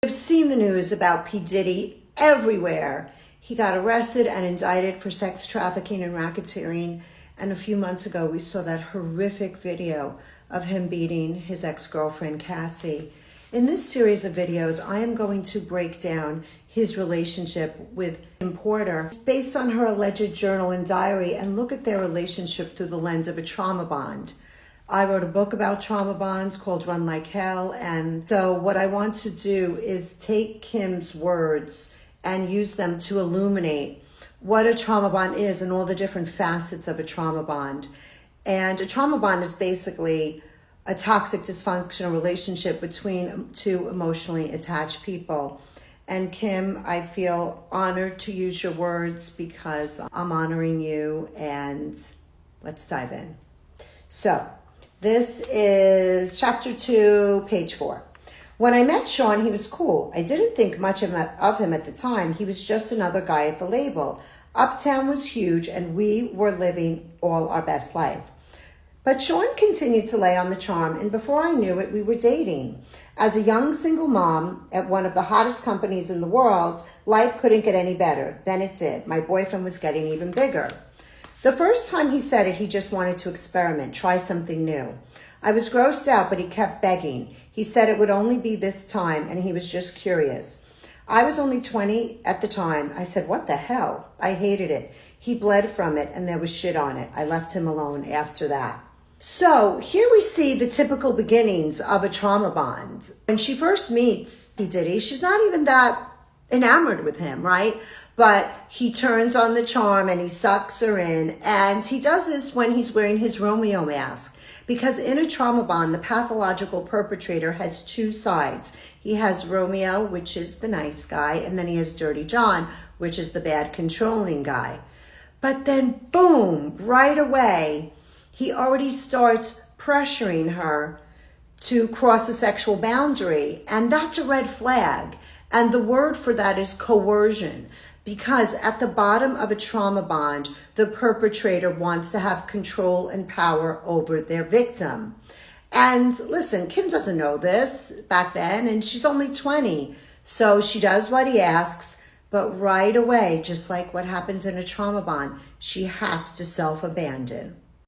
You've seen the news about P. Diddy everywhere. He got arrested and indicted for sex trafficking and racketeering. And a few months ago, we saw that horrific video of him beating his ex-girlfriend, Cassie. In this series of videos, I am going to break down his relationship with Kim Porter based on her alleged journal and diary and look at their relationship through the lens of a trauma bond. I wrote a book about trauma bonds called Run Like Hell. And so what I want to do is take Kim's words and use them to illuminate what a trauma bond is and all the different facets of a trauma bond. And a trauma bond is basically a toxic, dysfunctional relationship between two emotionally attached people. And Kim, I feel honored to use your words because I'm honoring you, and let's dive in. So, this is chapter 2, page 4. When I met Sean, he was cool. I didn't think much of him at the time. He was just another guy at the label. Uptown was huge, and we were living all our best life. But Sean continued to lay on the charm, and before I knew it, we were dating. As a young single mom at one of the hottest companies in the world, life couldn't get any better. Then it did. My boyfriend was getting even bigger. The first time he said it, he just wanted to experiment, try something new. I was grossed out, but he kept begging. He said it would only be this time, and he was just curious. I was only 20 at the time. I said, what the hell? I hated it. He bled from it, and there was shit on it. I left him alone after that. So here we see the typical beginnings of a trauma bond. When she first meets Diddy, she's not even that enamored with him, right? But he turns on the charm and he sucks her in. And he does this when he's wearing his Romeo mask. Because in a trauma bond, the pathological perpetrator has two sides. He has Romeo, which is the nice guy, and then he has Dirty John, which is the bad controlling guy. But then boom, right away, he already starts pressuring her to cross a sexual boundary. And that's a red flag. And the word for that is coercion. Because at the bottom of a trauma bond, the perpetrator wants to have control and power over their victim. And listen, Kim doesn't know this back then, and she's only 20. So she does what he asks, but right away, just like what happens in a trauma bond, she has to self-abandon.